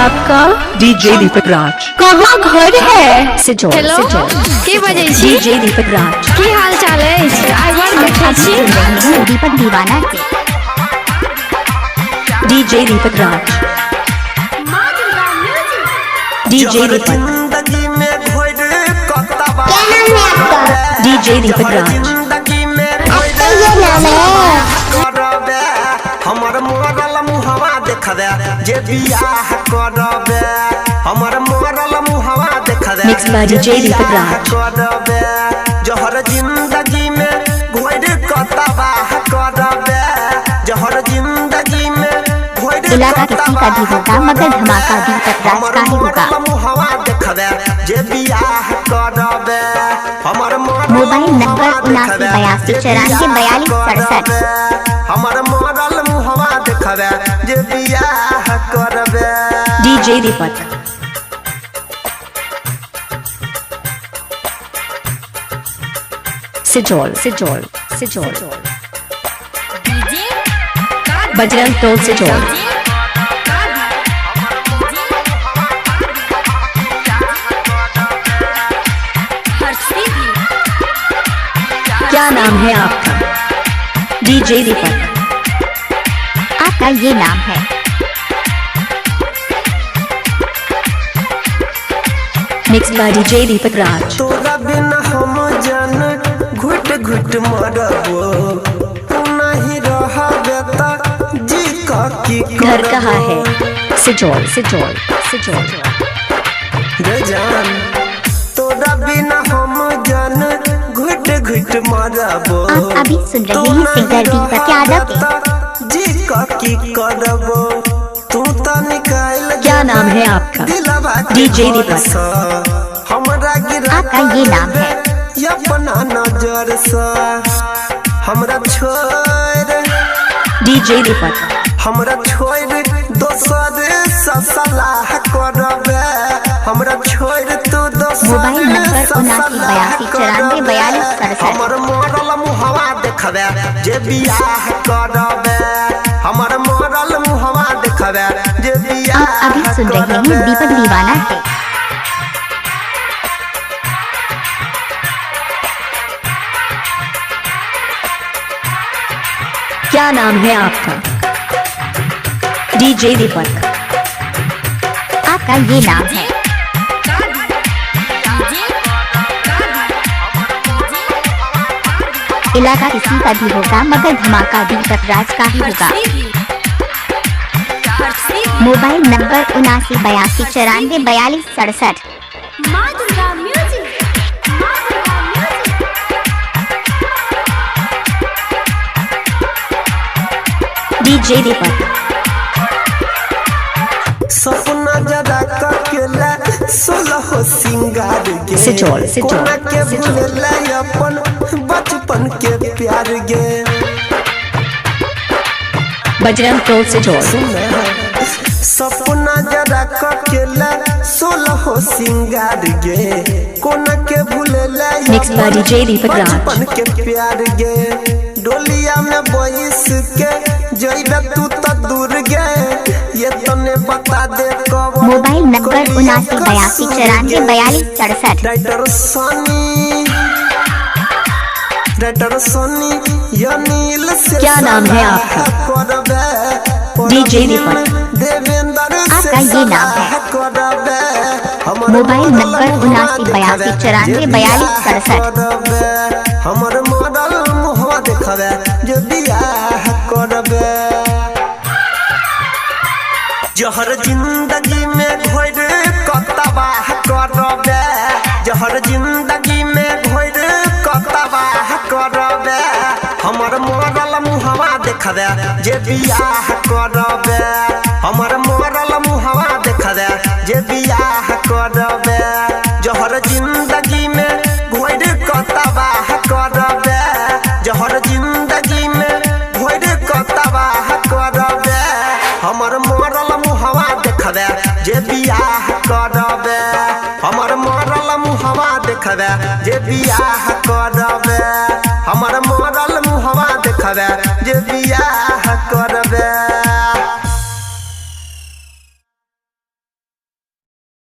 आपका? डीजे दीपक राज। कहाँ घर है? सिजौल। हेलो, के बजै छी? डीजे दीपक राज। की हाल चाल अछि? आइ बड़ देखै छी दीपक दीवाना से। डीजे दीपक राज। डीजे दीपक। डीजे दीपक राज। हमर मोरल मुहवा देखबे जे बियाह करबे, हमर मोरल मुहवा देखबे मिक्स बाय डीजे दीपक राज। करबे जहर जिंदगी में घोर कतबाह करबे, जहर जिंदगी में घोर इलाका किसी का भी होगा मगर धमाका दीपक राज का ही होगा। मुहवा देखबे जे बियाह करबे, हमर मोबाइल नंबर 7982944267। हमर मोरल मुहवा देखबे जे बियाह करबे। डीजे दीपक। सिजौल। सिजौल। सिजौल। बजरंग टोल सिजौल। क्या नाम है आपका? डीजे दीपक। आपका ये नाम है? मिक्स बाय डीजे दीपक राज। तोरा बिना हम जान घुट घुट मरबो, तू नहीं रहबे त जी का की घर कहाँ है? सिजौल। सिजौल। सिजौल। रे जान तोरा बिना हम जान घुट घुट मरबो। आप अभी सुन रहे हैं सिंगर दीपक यादव। जी का की करबो, तू त निकाल क्या नाम है आपका? डीजे दीपक। हमरा गिरा आपका ये नाम है? अपना नजर से हमरा छोड़, डीजे दीपक। हमरा छोड़ दोसर से सलाह करबे, हमरा छोड़ तू दोसर मोबाइल नंबर 7982944267। हमर मोरल मुहवा देखबे जे बियाह करबे, हमर मोरल मुहवा देखबे जे बियाह। आप अभी सुन रहे हैं दीपक दीवाना से। क्या नाम है आपका? डीजे दीपक। आपका ये नाम है? इलाका किसी का भी होगा मगर धमाका दीपक राज का ही होगा। Mobile number 7982944267। डीजे दीपक। सपना जरा ककेला सोलह सिंगार गे, सिजौल। सिजौल। कोना के भूलेला अपन बचपन के प्यार गे। बजरंग टोल सिजौल। सपना जरा ककेला सोलह सिंगार गे, कोना के भूलेला मिक्स बाय डीजे दीपक राज। बचपन के प्यार गे। डोलिया में बैस के जइबे तू त दूर गे, ये तने बता दे कब। Mobile number 7982944267। राइटर सोनी या नील से क्या नाम है आपका? डीजे दीपक। देवेंद्र आपका ये नाम है? Mobile number 7982944267। हमर मॉडल मुहवा देखबे जे बियाह करबे, जहर जिंदगी में घोर कतबाह करबे, जहर जिंदगी में घोर कतबाह करबे, हमर मोरल मुहवा देखबे जे बियाह करबे, हमर मोरल मुहवा देखबे जे बियाह करबे, जहर जिंदगी में घोर कतबाह करबे, जहर जिंदगी में घोर कतबाह करबे, हमर मोरल मुहवा देखबे जे बियाह करबे, हमर मोरल मुहवा देखबे जे बियाह करबे।